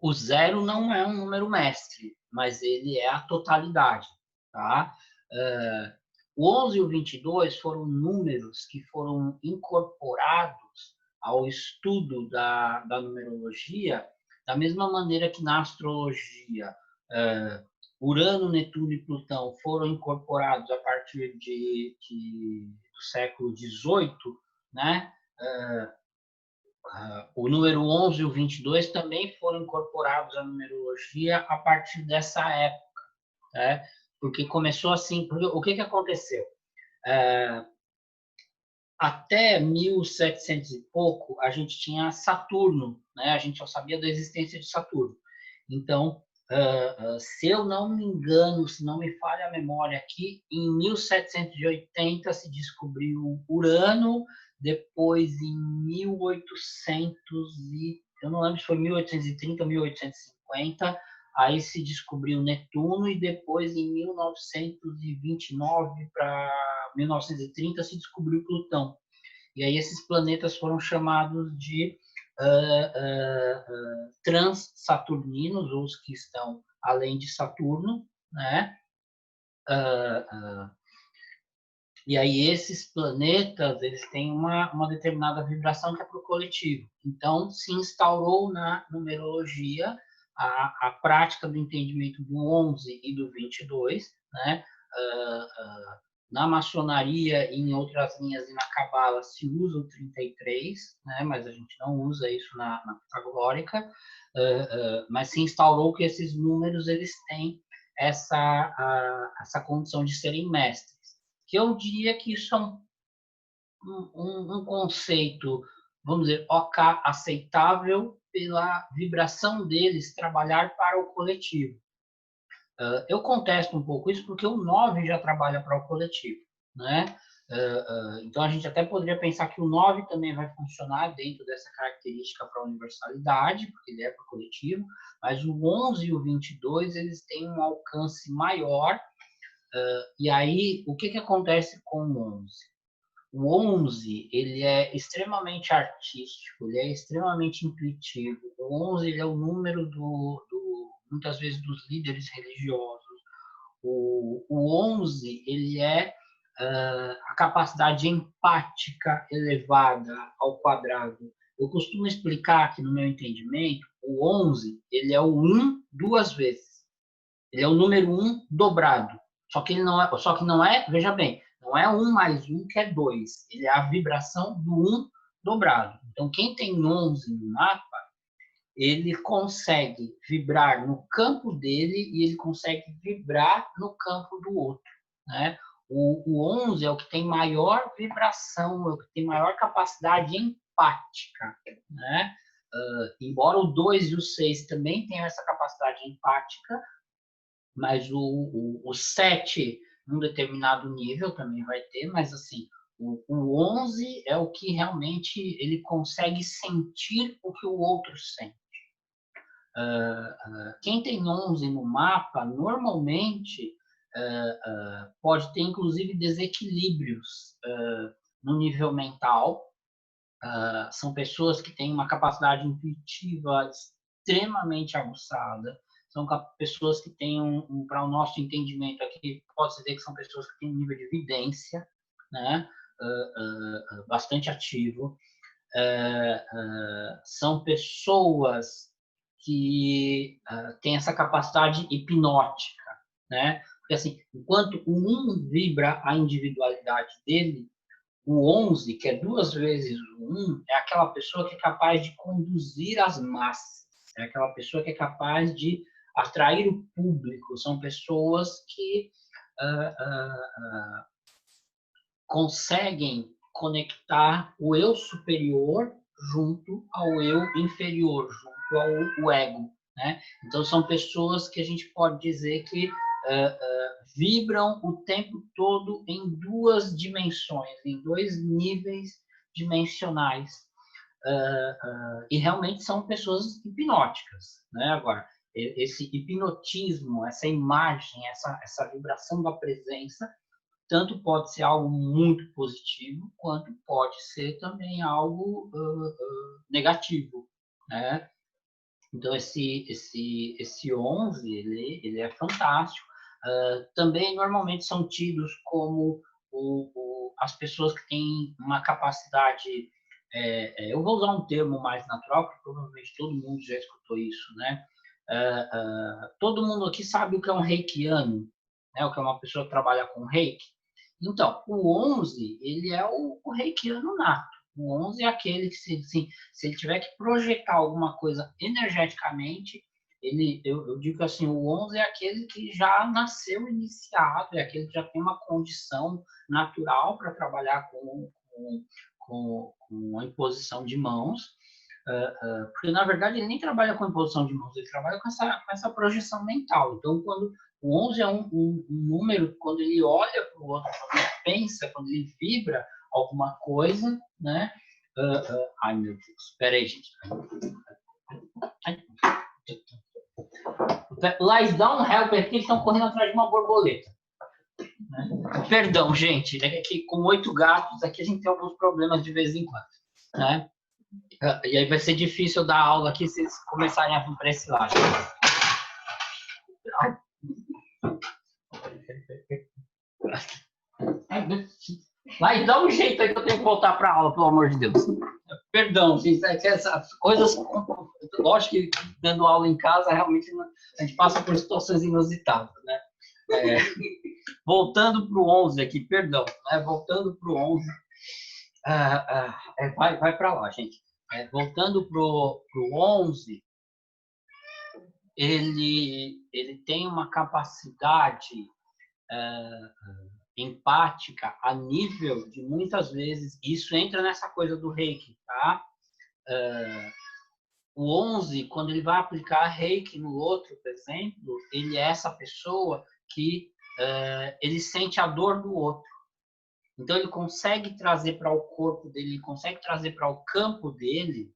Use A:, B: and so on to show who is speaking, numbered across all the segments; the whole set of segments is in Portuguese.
A: O zero não é um número mestre, mas ele é a totalidade, tá? O 11 e o 22 foram números que foram incorporados ao estudo da numerologia, da mesma maneira que na astrologia, Urano, Netuno e Plutão foram incorporados a partir do século XVIII, né? O número 11 e o 22 também foram incorporados à numerologia a partir dessa época, né? Porque começou assim, porque o que aconteceu? Até 1700 e pouco, a gente tinha Saturno, né? A gente só sabia da existência de Saturno. Então, se eu não me engano, se não me falha a memória aqui, em 1780 se descobriu Urano, depois em 1800 eu não lembro se foi 1830 ou 1850, aí se descobriu Netuno e depois em 1929 para 1930 se descobriu Plutão. E aí esses planetas foram chamados de transsaturninos, ou os que estão além de Saturno, né? E aí esses planetas, eles têm uma determinada vibração que é para o coletivo. Então, se instaurou na numerologia a prática do entendimento do 11 e do 22, né? Na maçonaria e em outras linhas e na cabala se usa o 33, né? Mas a gente não usa isso na pitagórica, mas se instaurou que esses números eles têm essa condição de serem mestres. Que eu diria que isso é um conceito, vamos dizer, ok, aceitável pela vibração deles trabalhar para o coletivo. Eu contesto um pouco isso porque o 9 já trabalha para o coletivo, né? Então a gente até poderia pensar que o 9 também vai funcionar dentro dessa característica para a universalidade, porque ele é para o coletivo, mas o 11 e o 22 eles têm um alcance maior. E aí, o que acontece com o 11? O 11, ele é extremamente artístico, ele é extremamente intuitivo. O 11, ele é o número muitas vezes, dos líderes religiosos. O 11, ele é a capacidade empática elevada ao quadrado. Eu costumo explicar que, no meu entendimento, o 11, ele é o 1 duas vezes. Ele é o número 1 dobrado. Só que não é, veja bem, não é 1 mais 1 que é 2. Ele é a vibração do 1 dobrado. Então, quem tem 11 no mapa, ele consegue vibrar no campo dele e ele consegue vibrar no campo do outro, né? O 11 é o que tem maior vibração, é o que tem maior capacidade empática, né? Embora o 2 e o 6 também tenham essa capacidade empática, mas o 7, num determinado nível, também vai ter, mas assim, o 11 é o que realmente ele consegue sentir o que o outro sente. Quem tem 11 no mapa, normalmente, pode ter, inclusive, desequilíbrios no nível mental. São pessoas que têm uma capacidade intuitiva extremamente aguçada, são pessoas que têm, para o nosso entendimento aqui, pode-se dizer que são pessoas que têm um nível de vidência, né? Bastante ativo. São pessoas que têm essa capacidade hipnótica, né? Porque assim, enquanto o 1 vibra a individualidade dele, o 11, que é duas vezes o 1, é aquela pessoa que é capaz de conduzir as massas, é aquela pessoa que é capaz de atrair o público, são pessoas que conseguem conectar o eu superior junto ao eu inferior, junto ao ego, né? Então, são pessoas que a gente pode dizer que vibram o tempo todo em duas dimensões, em dois níveis dimensionais. E realmente são pessoas hipnóticas, né? Agora, esse hipnotismo, essa imagem, essa vibração da presença, tanto pode ser algo muito positivo, quanto pode ser também algo negativo, né? Então, esse 11, ele é fantástico. Também, normalmente, são tidos como as pessoas que têm uma capacidade... eu vou usar um termo mais natural, porque provavelmente todo mundo já escutou isso, né? Todo mundo aqui sabe o que é um reikiano, né? O que é uma pessoa que trabalha com reiki. Então, o 11, ele é o reikiano nato. O 11 é aquele que, se ele tiver que projetar alguma coisa energeticamente, eu digo assim, o 11 é aquele que já nasceu iniciado, é aquele que já tem uma condição natural para trabalhar com a imposição de mãos, porque, na verdade, ele nem trabalha com imposição de mãos, ele trabalha com essa projeção mental. Então, quando o 11 é um número, quando ele olha para o outro, quando ele pensa, quando ele vibra alguma coisa, né? Ai, meu Deus, espera aí, gente. Lies down, helper, que estão correndo atrás de uma borboleta. Né? Perdão, gente, é que com 8 gatos aqui a gente tem alguns problemas de vez em quando. Né? E aí vai ser difícil dar aula aqui se eles começarem a vir para esse lado. Vai, dá um jeito aí que eu tenho que voltar para a aula, pelo amor de Deus. Perdão, gente, essas coisas... Lógico que dando aula em casa, realmente a gente passa por situações inusitadas, né? Voltando para o 11 aqui, perdão. Voltando para o 11. Vai para lá, gente. Voltando para o 11, ele tem uma capacidade empática a nível de, muitas vezes, isso entra nessa coisa do reiki, tá? O 11, quando ele vai aplicar reiki no outro, por exemplo, ele é essa pessoa que ele sente a dor do outro. Então, ele consegue trazer para o corpo dele, ele consegue trazer para o campo dele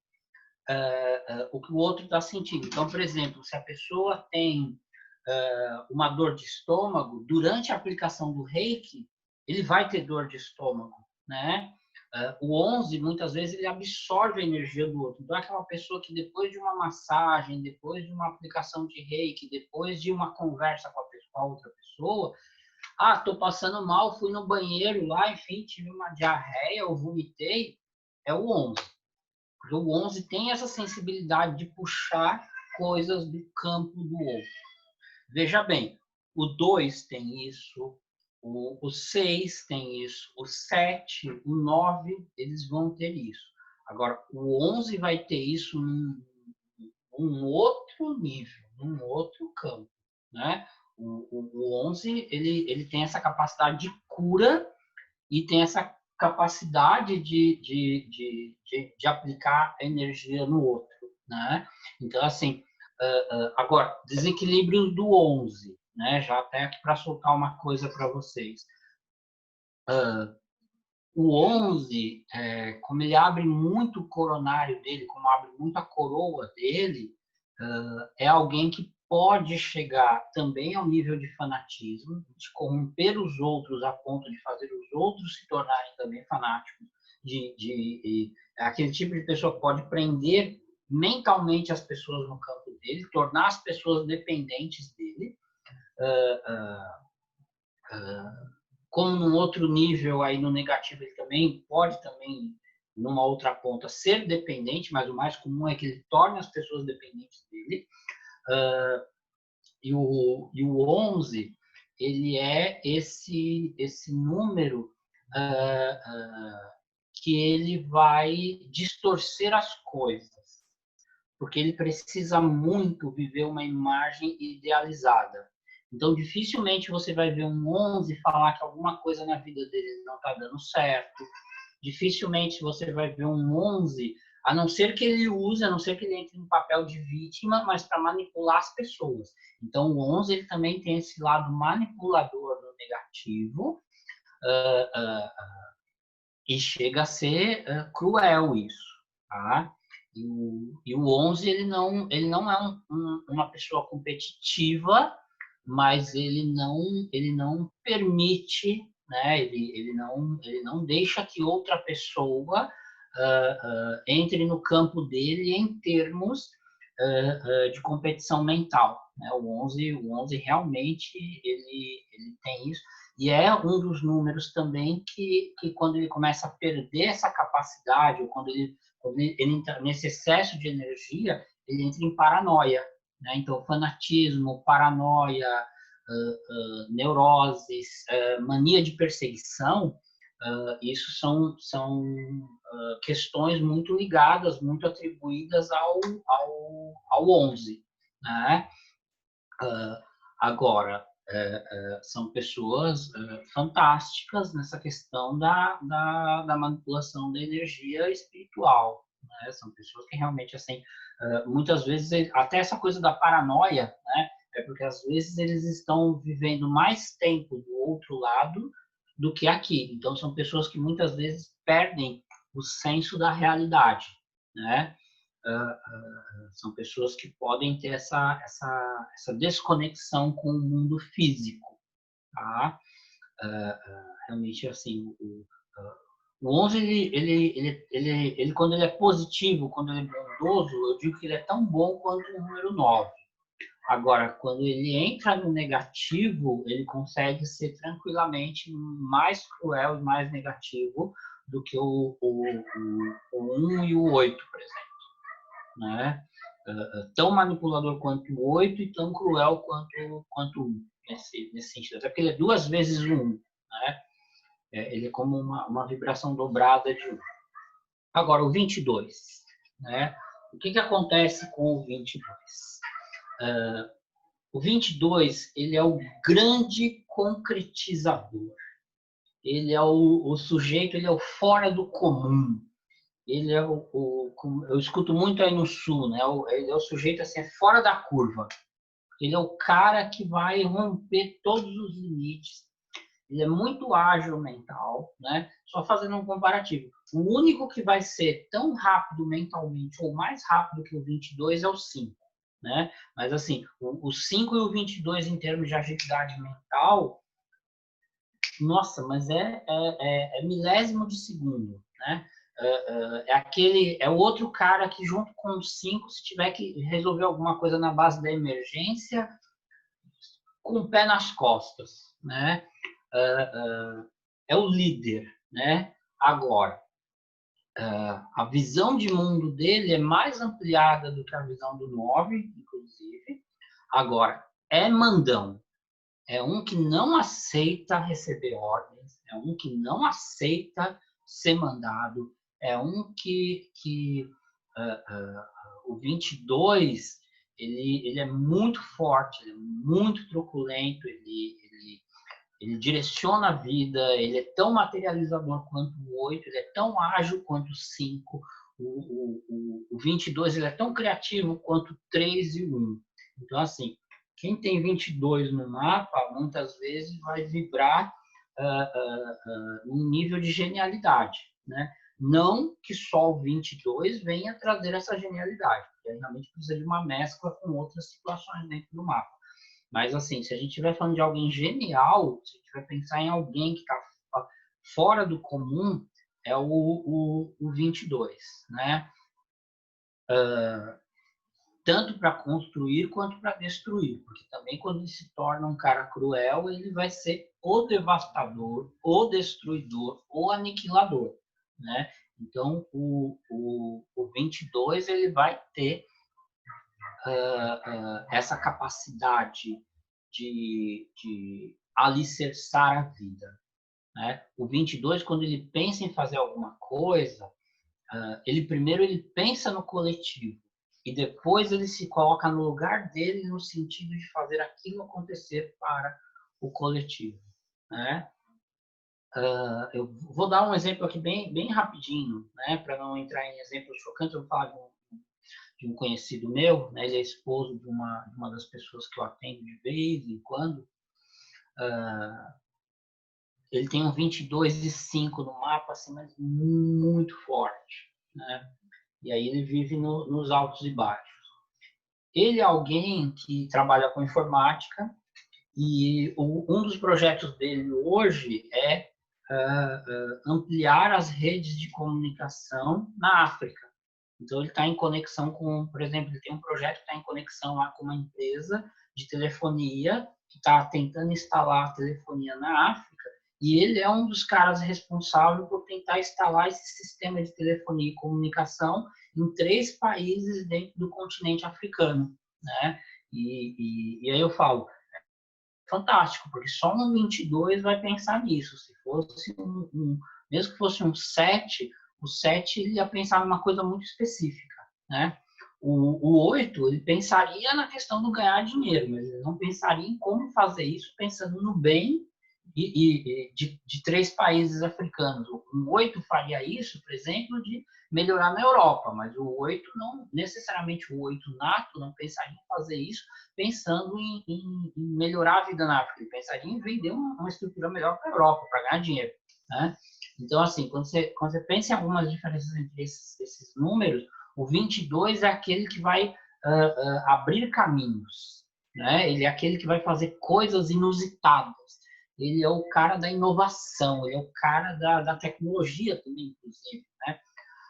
A: o que o outro está sentindo. Então, por exemplo, se a pessoa tem uma dor de estômago, durante a aplicação do reiki, ele vai ter dor de estômago, né? O 11, muitas vezes, ele absorve a energia do outro. Então, é aquela pessoa que depois de uma massagem, depois de uma aplicação de reiki, depois de uma conversa com a outra pessoa, estou passando mal, fui no banheiro lá, enfim, tive uma diarreia, eu vomitei, é o 11. Porque o 11 tem essa sensibilidade de puxar coisas do campo do outro. Veja bem, o 2 tem isso, o 6 tem isso, o 7, o 9, eles vão ter isso. Agora, o 11 vai ter isso num outro nível, num outro campo, né? O 11, ele tem essa capacidade de cura e tem essa capacidade de aplicar energia no outro, né? Então, assim, agora, desequilíbrio do 11, né? Já até aqui para soltar uma coisa para vocês. O 11, como ele abre muito o coronário dele, como abre muito a coroa dele, é alguém que pode chegar também ao nível de fanatismo, de corromper os outros a ponto de fazer os outros se tornarem também fanáticos, aquele tipo de pessoa que pode prender mentalmente as pessoas no campo dele, tornar as pessoas dependentes dele, como num outro nível aí no negativo ele também pode também numa outra ponta ser dependente, mas o mais comum é que ele torne as pessoas dependentes dele. E o 11, ele é esse número que ele vai distorcer as coisas, porque ele precisa muito viver uma imagem idealizada. Então, dificilmente você vai ver um 11 falar que alguma coisa na vida dele não está dando certo. Dificilmente você vai ver um 11, a não ser que ele use, a não ser que ele entre no papel de vítima, mas para manipular as pessoas. Então, o 11 ele também tem esse lado manipulador no negativo, e chega a ser cruel isso, tá? E o 11 ele não é uma pessoa competitiva, mas ele não permite, né? Ele não deixa que outra pessoa entre no campo dele em termos de competição mental, né? O 11 realmente ele tem isso, e é um dos números também que quando ele começa a perder essa capacidade, ou quando ele entra nesse excesso de energia, ele entra em paranoia, né? Então, fanatismo, paranoia, neuroses, mania de perseguição, isso são questões muito ligadas, muito atribuídas ao 11, né? Agora, são pessoas fantásticas nessa questão da manipulação da energia espiritual, né? São pessoas que realmente, assim, muitas vezes, até essa coisa da paranoia, né? É porque às vezes eles estão vivendo mais tempo do outro lado do que aqui. Então, são pessoas que muitas vezes perdem o senso da realidade, né? São pessoas que podem ter essa desconexão com o mundo físico, tá? Realmente, assim, o 11, ele, quando ele é positivo, quando ele é bondoso, eu digo que ele é tão bom quanto o número 9. Agora, quando ele entra no negativo, ele consegue ser tranquilamente mais cruel e mais negativo do que o 1 e o 8, por exemplo, né? Tão manipulador quanto o 8 e tão cruel quanto o 1, nesse sentido. Até porque ele é 2 vezes o 1, né? Ele é como uma vibração dobrada de 1. Agora, o 22, né? O que acontece com o 22? O 22, ele é o grande concretizador. Ele é o sujeito, ele é o fora do comum. Ele é eu escuto muito aí no sul, né? Ele é o sujeito assim, fora da curva. Ele é o cara que vai romper todos os limites. Ele é muito ágil mental, né? Só fazendo um comparativo. O único que vai ser tão rápido mentalmente ou mais rápido que o 22 é o 5, né? Mas assim, o 5 e o 22 em termos de agilidade mental, nossa, mas é milésimo de segundo, né? É o outro cara que junto com o 5, se tiver que resolver alguma coisa na base da emergência, com o pé nas costas, né? É o líder, né? Agora, a visão de mundo dele é mais ampliada do que a visão do 9, inclusive. Agora, é mandão. É um que não aceita receber ordens, é um que não aceita ser mandado, é um que o 22, ele é muito forte, ele é muito truculento, ele direciona a vida, ele é tão materializador quanto o 8, ele é tão ágil quanto o 5, o 22 ele é tão criativo quanto o 3 e o 1. Então, assim, quem tem 22 no mapa, muitas vezes vai vibrar num nível de genialidade, né? Não que só o 22 venha trazer essa genialidade, porque realmente precisa de uma mescla com outras situações dentro do mapa. Mas, assim, se a gente estiver falando de alguém genial, se a gente vai pensar em alguém que está fora do comum, é o 22, né? Tanto para construir quanto para destruir, porque também quando ele se torna um cara cruel, ele vai ser o devastador, o destruidor, o aniquilador, né? Então, o 22 ele vai ter essa capacidade de alicerçar a vida, né? O 22, quando ele pensa em fazer alguma coisa, ele primeiro ele pensa no coletivo e depois ele se coloca no lugar dele no sentido de fazer aquilo acontecer para o coletivo, né? Eu vou dar um exemplo aqui bem rapidinho, né? Para não entrar em exemplos chocantes, eu vou falar de um conhecido meu, né? Ele é esposo de uma das pessoas que eu atendo de vez em quando. Ele tem um 22 e 5 no mapa, assim, mas muito forte, né? E aí ele vive nos altos e baixos. Ele é alguém que trabalha com informática e um dos projetos dele hoje é ampliar as redes de comunicação na África, Então, ele está em conexão com, por exemplo, ele tem um projeto que está em conexão lá com uma empresa de telefonia que está tentando instalar a telefonia na África, e ele é um dos caras responsáveis por tentar instalar esse sistema de telefonia e comunicação em 3 países dentro do continente africano, né? E aí eu falo, fantástico, porque só um 22 vai pensar nisso. Se fosse mesmo que fosse um 7, o 7 ele ia pensar numa coisa muito específica, né? O 8, ele pensaria na questão do ganhar dinheiro, mas ele não pensaria em como fazer isso pensando no bem de 3 países africanos. O 8 faria isso, por exemplo, de melhorar na Europa, mas o 8 não, necessariamente o 8 nato, não pensaria em fazer isso pensando em melhorar a vida na África, ele pensaria em vender uma estrutura melhor para a Europa, para ganhar dinheiro, né? Então, assim, quando você pensa em algumas diferenças entre esses números, o 22 é aquele que vai abrir caminhos, né? Ele é aquele que vai fazer coisas inusitadas. Ele é o cara da inovação, ele é o cara da tecnologia também, inclusive, né?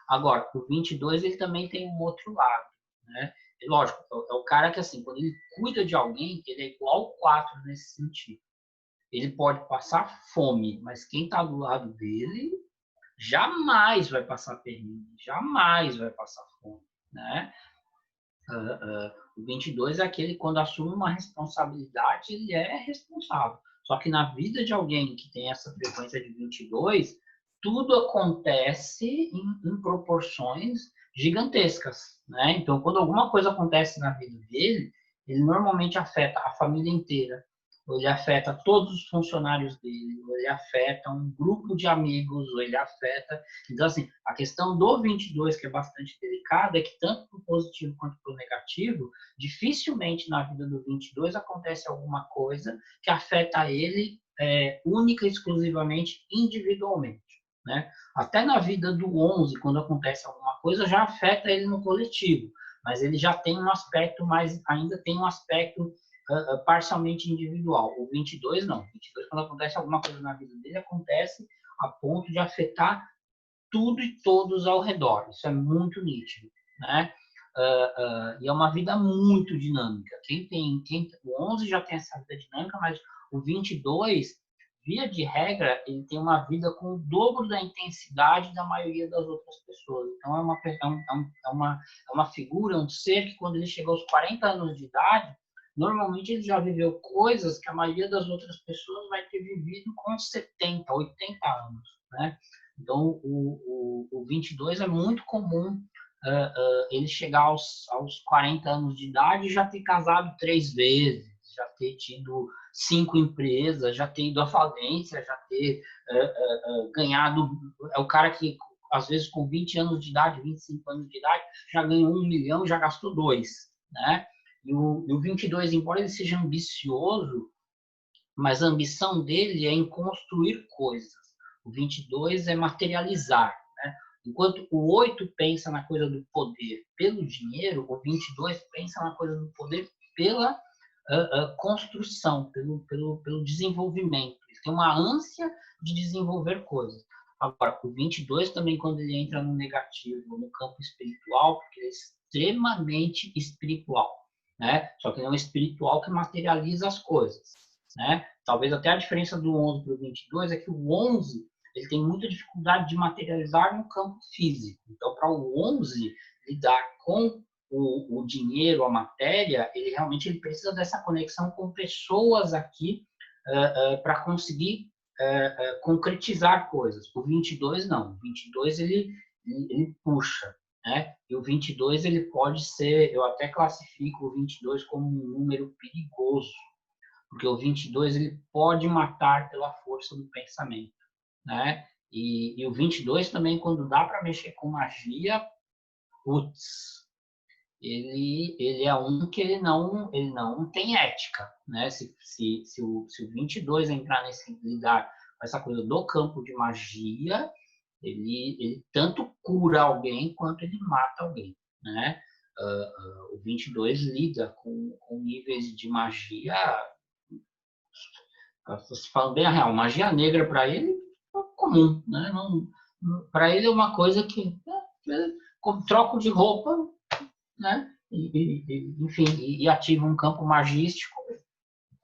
A: Agora, o 22 ele também tem um outro lado, né? E, lógico, é o cara que, assim, quando ele cuida de alguém, ele é igual ao 4 nesse sentido. Ele pode passar fome, mas quem está do lado dele jamais vai passar perrengue, jamais vai passar fome, né? O 22 é aquele, quando assume uma responsabilidade, ele é responsável. Só que na vida de alguém que tem essa frequência de 22, tudo acontece em proporções gigantescas, né? Então, quando alguma coisa acontece na vida dele, ele normalmente afeta a família inteira, ou ele afeta todos os funcionários dele, ou ele afeta um grupo de amigos, ou ele afeta... Então, assim, a questão do 22, que é bastante delicada, é que tanto para o positivo quanto para o negativo, dificilmente na vida do 22 acontece alguma coisa que afeta ele única e exclusivamente individualmente, né? Até na vida do 11, quando acontece alguma coisa, já afeta ele no coletivo, mas ele já tem um aspecto mais, ainda tem um aspecto parcialmente individual. O 22 não. O 22, quando acontece alguma coisa na vida dele, acontece a ponto de afetar tudo e todos ao redor. Isso é muito nítido, né? E é uma vida muito dinâmica. O 11 já tem essa vida dinâmica, mas o 22, via de regra, ele tem uma vida com o dobro da intensidade da maioria das outras pessoas. Então, é uma figura, um ser que, quando ele chega aos 40 anos de idade, normalmente ele já viveu coisas que a maioria das outras pessoas vai ter vivido com 70, 80 anos, né? Então, o 22 é muito comum ele chegar aos 40 anos de idade e já ter casado 3 vezes, já ter tido 5 empresas, já ter ido à falência, já ter ganhado... É o cara que, às vezes, com 20 anos de idade, 25 anos de idade, já ganhou 1 milhão, já gastou 2, né? E o 22, embora ele seja ambicioso, mas a ambição dele é em construir coisas. O 22 é materializar, né? Enquanto o 8 pensa na coisa do poder pelo dinheiro, o 22 pensa na coisa do poder pela construção, pelo desenvolvimento. Ele tem uma ânsia de desenvolver coisas. Agora, o 22 também, quando ele entra no negativo, no campo espiritual, porque ele é extremamente espiritual, né? Só que não é um espiritual que materializa as coisas, né? Talvez até a diferença do 11 para o 22 é que o 11 ele tem muita dificuldade de materializar no campo físico. Então, para o 11 lidar com o dinheiro, a matéria, ele precisa dessa conexão com pessoas aqui para conseguir concretizar coisas. O 22 não. O 22 ele puxa, né? E o 22 ele pode ser, eu até classifico o 22 como um número perigoso, porque o 22 ele pode matar pela força do pensamento, né? E o 22 também, quando dá para mexer com magia, putz, ele é um que ele não tem ética, né? Se o 22 entrar nesse lidar com essa coisa do campo de magia, ele tanto cura alguém quanto ele mata alguém, né? O 22 lida com níveis de magia, falando bem a real, magia negra para ele é comum, né? Para ele é uma coisa que troco de roupa, né? Enfim, e ativo um campo magístico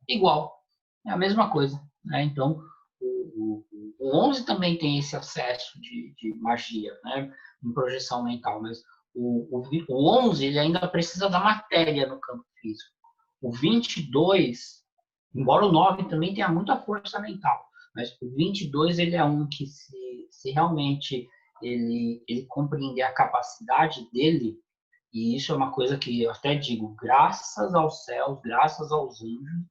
A: igual. É a mesma coisa, né? Então, o 11 também tem esse acesso de magia, né? Em projeção mental, mas o 11 ele ainda precisa da matéria no campo físico. O 22, embora o 9 também tenha muita força mental, mas o 22 ele é um que se realmente ele compreender a capacidade dele, e isso é uma coisa que eu até digo, graças aos céus, graças aos anjos,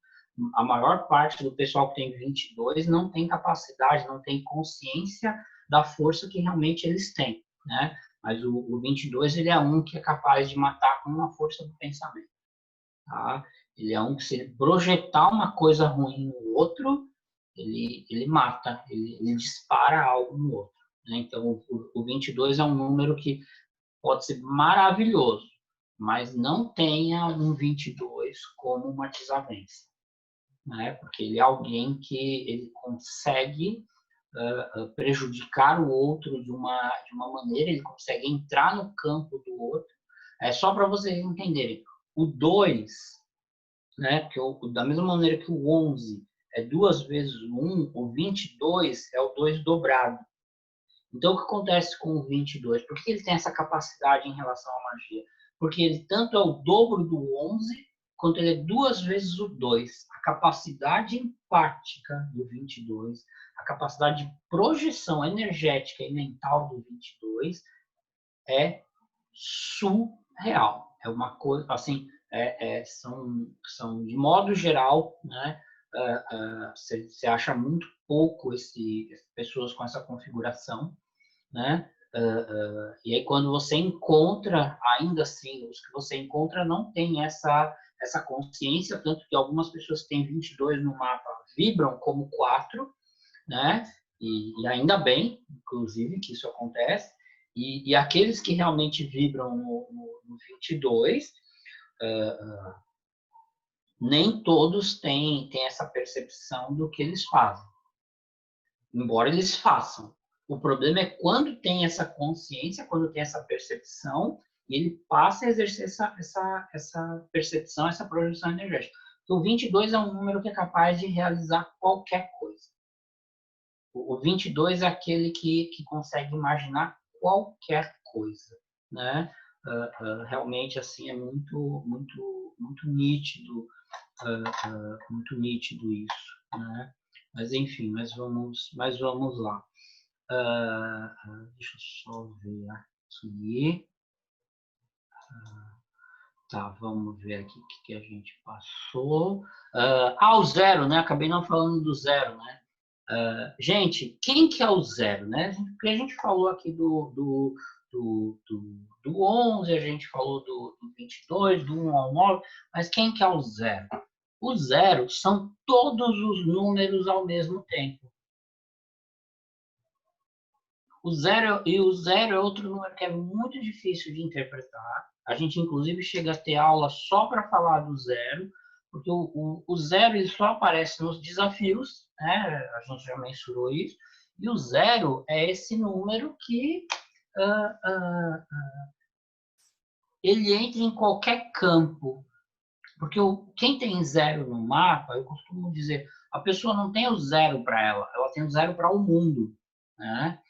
A: a maior parte do pessoal que tem 22 não tem capacidade, não tem consciência da força que realmente eles têm, né? Mas o 22 ele é um que é capaz de matar com uma força do pensamento, tá? Ele é um que, se ele projetar uma coisa ruim no outro, ele mata, ele dispara algo no outro, né? Então, o 22 é um número que pode ser maravilhoso, mas não tenha um 22 como uma desavença, né? Porque ele é alguém que ele consegue prejudicar o outro de uma maneira, ele consegue entrar no campo do outro. É só para vocês entenderem. O 2, né? Porque da mesma maneira que o 11 é 2 vezes o 1, o 22 é o 2 dobrado. Então, o que acontece com o 22? Por que ele tem essa capacidade em relação à magia? Porque ele tanto é o dobro do 11, quanto ele é 2 vezes o 2. A capacidade empática do 22, a capacidade de projeção energética e mental do 22 é surreal. É uma coisa, assim, são de modo geral, né? Você acha muito pouco pessoas com essa configuração, né? E aí quando você encontra, ainda assim, os que você encontra não tem essa consciência, tanto que algumas pessoas que têm 22 no mapa vibram como 4, né? E ainda bem, inclusive, que isso acontece. E aqueles que realmente vibram no 22, nem todos têm essa percepção do que eles fazem, embora eles façam. O problema é quando tem essa consciência, quando tem essa percepção, e ele passa a exercer essa percepção, essa projeção energética. Então, o 22 é um número que é capaz de realizar qualquer coisa. O 22 é aquele que consegue imaginar qualquer coisa, né? Realmente, assim, é muito, muito, muito nítido, muito nítido isso, né? Mas, enfim, mas vamos lá. Deixa eu só ver aqui. Tá, vamos ver aqui o que a gente passou. O zero, né? Acabei não falando do zero, né? Gente, quem que é o zero, né? Porque a gente falou aqui do 11, a gente falou do 22, do 1 ao 9, mas quem que é o zero? O zero são todos os números ao mesmo tempo. O zero é outro número que é muito difícil de interpretar. A gente, inclusive, chega a ter aula só para falar do zero, porque o zero ele só aparece nos desafios, né? A gente já mensurou isso. E o zero é esse número que ele entra em qualquer campo. Porque quem tem zero no mapa, eu costumo dizer, a pessoa não tem o zero para ela tem o zero para o mundo, né?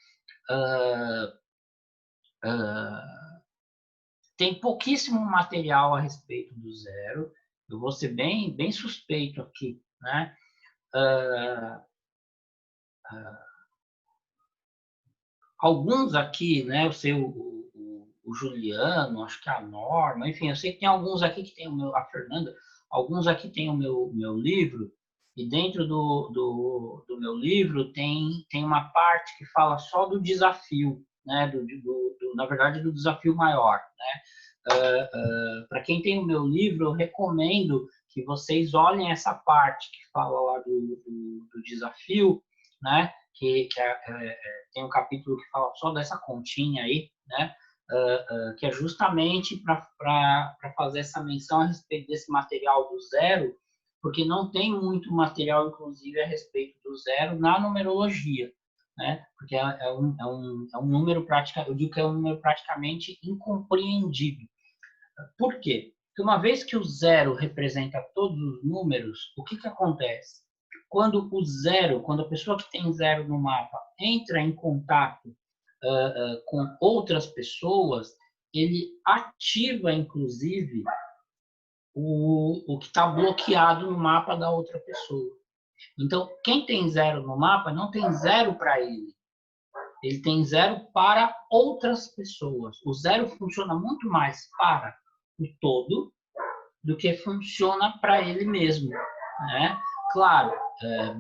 A: Tem pouquíssimo material a respeito do zero. Eu vou ser bem, bem suspeito aqui, né? Alguns aqui, né? Eu sei o Juliano, acho que a Norma, enfim, eu sei que tem alguns aqui que tem a Fernanda, alguns aqui tem o meu livro, e dentro do meu livro tem uma parte que fala só do desafio, né? Na verdade, do desafio maior, né? Para quem tem o meu livro, eu recomendo que vocês olhem essa parte que fala lá do desafio, né? Que tem um capítulo que fala só dessa continha aí, né? Que é justamente para fazer essa menção a respeito desse material do zero, porque não tem muito material, inclusive, a respeito do zero na numerologia, né? Porque é um número eu digo que é um número praticamente incompreendível. Por quê? Porque uma vez que o zero representa todos os números, o que, que acontece? Quando a pessoa que tem zero no mapa entra em contato com outras pessoas, ele ativa, inclusive, o que está bloqueado no mapa da outra pessoa. Então, quem tem zero no mapa não tem zero para ele. Ele tem zero para outras pessoas. O zero funciona muito mais para o todo do que funciona para ele mesmo, né? Claro,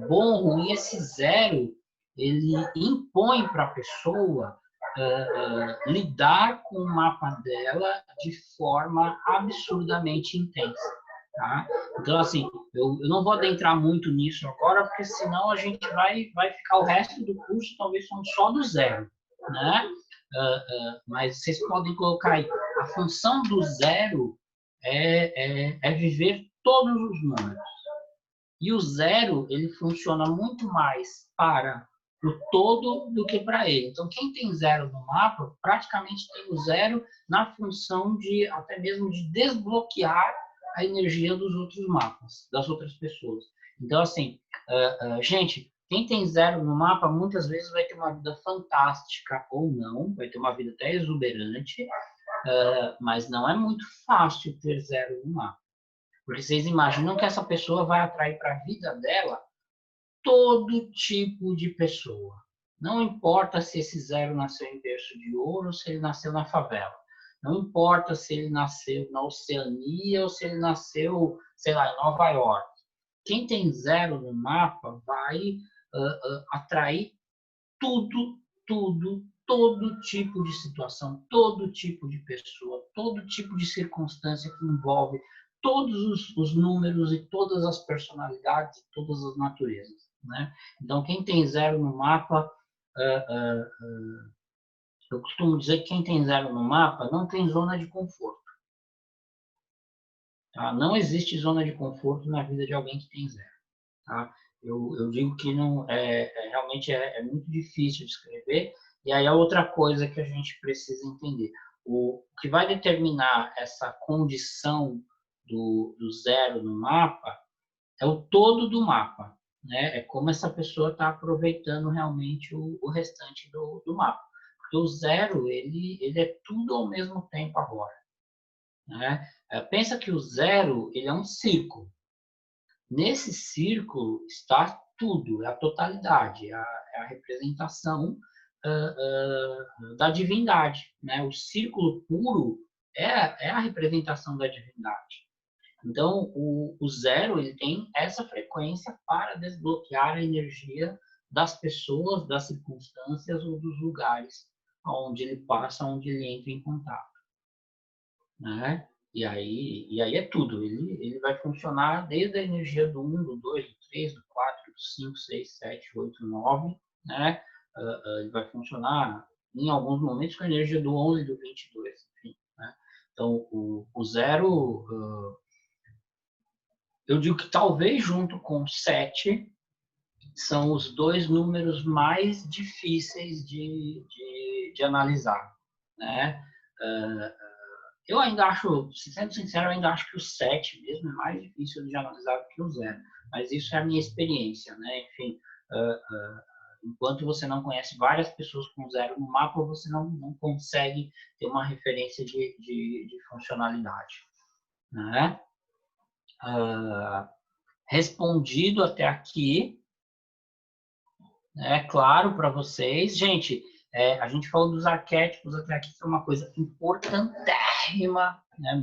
A: bom ou ruim, esse zero, ele impõe para a pessoa lidar com o mapa dela de forma absurdamente intensa, tá? Então, assim, eu não vou adentrar muito nisso agora, porque senão a gente vai ficar o resto do curso talvez só do zero, né? Mas vocês podem colocar aí, a função do zero é viver todos os números. E o zero, ele funciona muito mais para o todo do que para ele. Então, quem tem zero no mapa, praticamente tem o zero na função de, até mesmo de desbloquear a energia dos outros mapas, das outras pessoas. Então, assim, gente, quem tem zero no mapa, muitas vezes vai ter uma vida fantástica ou não, vai ter uma vida até exuberante, mas não é muito fácil ter zero no mapa. Porque vocês imaginam que essa pessoa vai atrair para a vida dela todo tipo de pessoa. Não importa se esse zero nasceu em berço de ouro ou se ele nasceu na favela. Não importa se ele nasceu na Oceania ou se ele nasceu, sei lá, em Nova York. Quem tem zero no mapa vai atrair tudo, todo tipo de situação, todo tipo de pessoa, todo tipo de circunstância que envolve todos os números e todas as personalidades, todas as naturezas, né? Então, quem tem zero no mapa, eu costumo dizer que quem tem zero no mapa não tem zona de conforto. Tá? Não existe zona de conforto na vida de alguém que tem zero. Tá? Eu digo que não realmente é muito difícil de escrever. E aí a outra coisa que a gente precisa entender, o que vai determinar essa condição do zero no mapa é o todo do mapa, né? É como essa pessoa está aproveitando realmente o restante do mapa. Porque o zero, ele é tudo ao mesmo tempo agora, né? Pensa que o zero, ele é um círculo. Nesse círculo está tudo, é a totalidade, é a representação da divindade, né? O círculo puro é a representação da divindade. Então, o zero, ele tem essa frequência para desbloquear a energia das pessoas, das circunstâncias ou dos lugares onde ele passa, onde ele entra em contato, né? E aí é tudo. Ele vai funcionar desde a energia do 1, do 2, do 3, do 4, do 5, 6, 7, 8, 9, né? Ele vai funcionar em alguns momentos com a energia do 11 e do 22, enfim, né? Então, o zero, eu digo que talvez junto com o 7 são os dois números mais difíceis de analisar, né? Eu ainda acho, sendo sincero, eu ainda acho que o 7 mesmo é mais difícil de analisar do que o 0. Mas isso é a minha experiência, né? Enfim, enquanto você não conhece várias pessoas com 0 no mapa, você não consegue ter uma referência de funcionalidade, né? Respondido até aqui, é claro para vocês. Gente, a gente falou dos arquétipos até aqui, que é uma coisa importantérrima, né?